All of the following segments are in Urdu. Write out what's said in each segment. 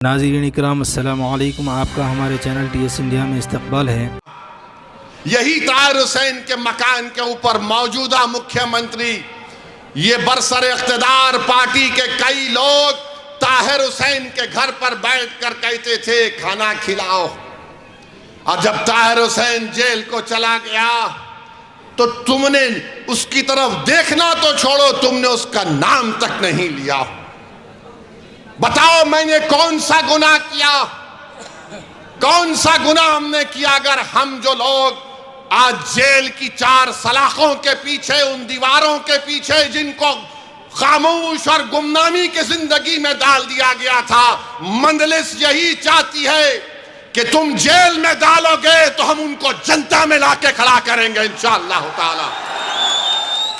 ناظرین اکرام السلام علیکم، آپ کا ہمارے چینل ٹی ایس انڈیا میں استقبال ہے۔ یہی طاہر حسین کے مکان کے اوپر موجودہ مکھیہ منتری یہ برسر اقتدار پارٹی کے کئی لوگ طاہر حسین کے گھر پر بیٹھ کر کہتے تھے کھانا کھلاؤ، اور جب طاہر حسین جیل کو چلا گیا تو تم نے اس کی طرف دیکھنا تو چھوڑو، تم نے اس کا نام تک نہیں لیا۔ بتاؤ میں نے کون سا گناہ کیا، کون سا گناہ ہم نے کیا اگر ہم جو لوگ آج جیل کی چار سلاخوں کے پیچھے، ان دیواروں کے پیچھے جن کو خاموش اور گمنامی کی زندگی میں ڈال دیا گیا تھا، مجلس یہی چاہتی ہے کہ تم جیل میں ڈالو گے تو ہم ان کو جنتا میں لا کے کھڑا کریں گے انشاءاللہ تعالی۔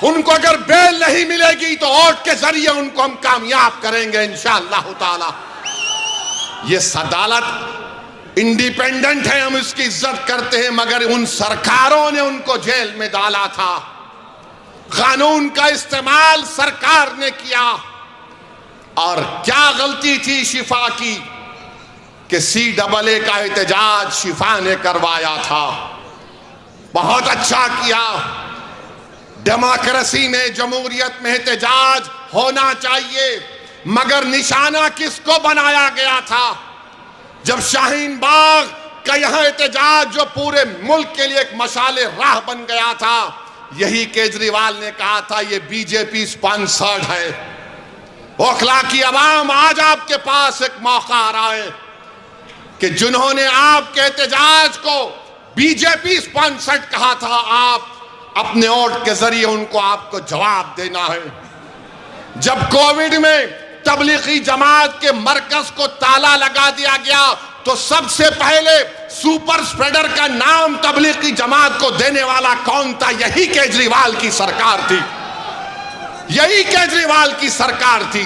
ان کو اگر بیل نہیں ملے گی تو ووٹ کے ذریعے ان کو ہم کامیاب کریں گے انشاءاللہ تعالی۔ یہ عدالت انڈیپینڈنٹ ہے، ہم اس کی عزت کرتے ہیں، مگر ان سرکاروں نے ان کو جیل میں ڈالا تھا۔ قانون کا استعمال سرکار نے کیا، اور کیا غلطی تھی شفا کی کہ CAA کا احتجاج شفا نے کروایا تھا۔ بہت اچھا کیا، ڈیموکریسی میں، جمہوریت میں احتجاج ہونا چاہیے، مگر نشانہ کس کو بنایا گیا تھا؟ جب شاہین باغ کا یہاں احتجاج جو پورے ملک کے لیے ایک مشعل راہ بن گیا تھا، یہی کیجریوال نے کہا تھا یہ BJP سپانسرڈ ہے۔ اوکھلا کی عوام آج آپ کے پاس ایک موقع آ رہا ہے کہ جنہوں نے آپ کے احتجاج کو BJP سپانسرڈ کہا تھا، آپ اپنے ووٹ کے ذریعے ان کو آپ کو جواب دینا ہے۔ جب کووڈ میں تبلیغی جماعت کے مرکز کو تالا لگا دیا گیا تو سب سے پہلے سپر سپریڈر کا نام تبلیغی جماعت کو دینے والا کون تھا؟ یہی کیجریوال کی سرکار تھی، یہی کیجریوال کی سرکار تھی،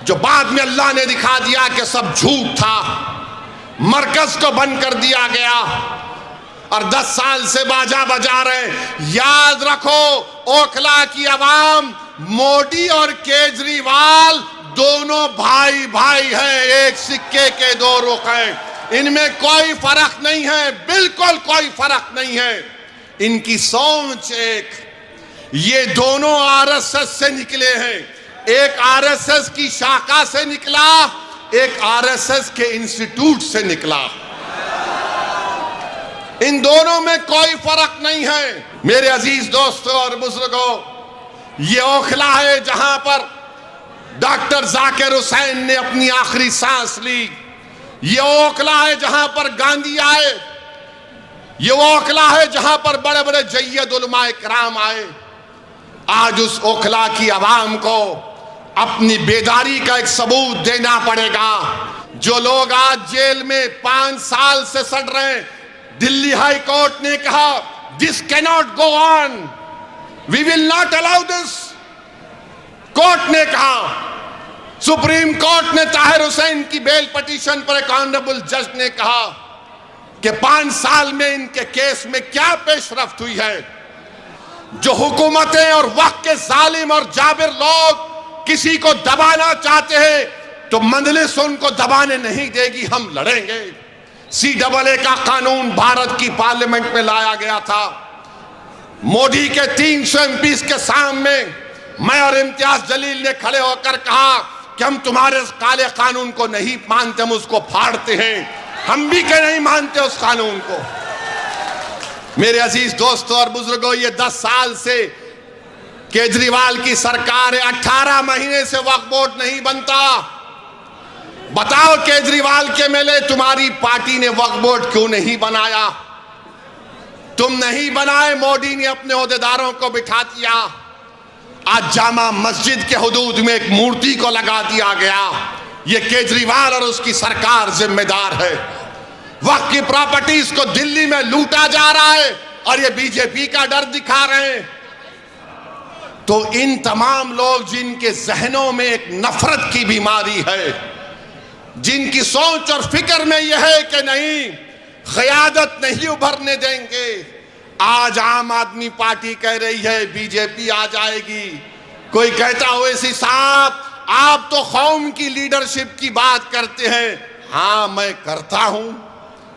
جو بعد میں اللہ نے دکھا دیا کہ سب جھوٹ تھا، مرکز کو بند کر دیا گیا، اور 10 سال سے باجا بجا رہے۔ یاد رکھو اوکھلا کی عوام، مودی اور کیجریوال دونوں بھائی بھائی ہیں، ایک سکے کے دو رخ ہیں، ان میں کوئی فرق نہیں ہے، بالکل کوئی فرق نہیں ہے، ان کی سوچ ایک۔ یہ دونوں RSS سے نکلے ہیں، ایک RSS کی شاخہ سے نکلا، ایک RSS کے انسٹیٹیوٹ سے نکلا، ان دونوں میں کوئی فرق نہیں ہے۔ میرے عزیز دوستوں اور بزرگوں، یہ اوکھلا ہے جہاں پر ڈاکٹر ذاکر حسین نے اپنی آخری سانس لی، یہ اوکھلا ہے جہاں پر گاندھی آئے، یہ اوکھلا ہے جہاں پر بڑے بڑے جید علماء کرام آئے۔ آج اس اوکھلا کی عوام کو اپنی بیداری کا ایک ثبوت دینا پڑے گا۔ جو لوگ آج جیل میں 5 سال سے سڑ رہے ہیں، دلی ہائی کورٹ نے کہا this cannot go on, we will not allow this۔ Court نے کہا، سپریم کورٹ نے طاہر حسین کی بیل پٹیشن پر ایک آنریبل جج نے کہا کہ 5 سال میں ان کے کیس میں کیا پیش رفت ہوئی ہے۔ جو حکومتیں اور وقت کے ظالم اور جابر لوگ کسی کو دبانا چاہتے ہیں تو مجلس ان کو دبانے نہیں دے گی، ہم لڑیں گے۔ CAA کا قانون بھارت کی پارلیمنٹ میں لایا گیا تھا، مودی کے 300 MPs کے سامنے میں اور امتیاز جلیل نے کھڑے ہو کر کہا کہ ہم تمہارے اس کالے قانون کو نہیں مانتے، ہم اس کو پھاڑتے ہیں، ہم بھی کہ نہیں مانتے اس قانون کو۔ میرے عزیز دوستوں اور بزرگوں، یہ 10 سال سے کیجریوال کی سرکار ہے، 18 مہینے سے وقف بورڈ نہیں بنتا۔ بتاؤ کیجریوال کے ملے تمہاری پارٹی نے وقف بورڈ کیوں نہیں بنایا؟ تم نہیں بنائے، مودی نے اپنے عہدیداروں کو بٹھا دیا۔ آج جامع مسجد کے حدود میں ایک مورتی کو لگا دیا گیا، یہ کیجریوال اور اس کی سرکار ذمہ دار ہے۔ وقت کی پراپرٹیز کو دلی میں لوٹا جا رہا ہے اور یہ BJP کا ڈر دکھا رہے ہیں۔ تو ان تمام لوگ جن کے ذہنوں میں ایک نفرت کی بیماری ہے، جن کی سوچ اور فکر میں یہ ہے کہ نہیں قیادت نہیں ابھرنے دیں گے، آج عام آدمی پارٹی کہہ رہی ہے BJP آ جائے گی، کوئی کہتا اویسی صاحب آپ تو قوم کی لیڈرشپ کی بات کرتے ہیں. ہاں میں کرتا ہوں,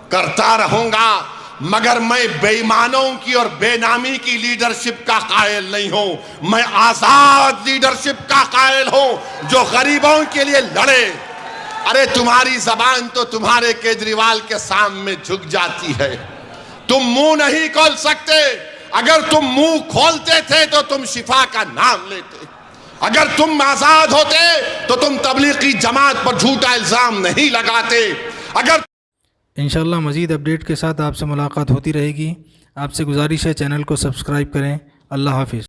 کرتا رہوں گا, مگر میں بے ایمانوں کی اور بے نامی کی لیڈرشپ کا قائل نہیں ہوں. میں آزاد لیڈرشپ کا قائل ہوں جو غریبوں کے لیے لڑے. ارے تمہاری زبان تو تمہارے کیجریوال کے سامنے جھک جاتی ہے. تم منہ نہیں کھول سکتے. اگر تم منہ کھولتے تھے تو تم شفا کا نام لیتے. اگر تم آزاد ہوتے تو تم تبلیغی جماعت پر جھوٹا الزام نہیں لگاتے. اگر انشاءاللہ مزید اپڈیٹ کے ساتھ آپ سے ملاقات ہوتی رہے گی. آپ سے گزارش ہے چینل کو سبسکرائب کریں. اللہ حافظ.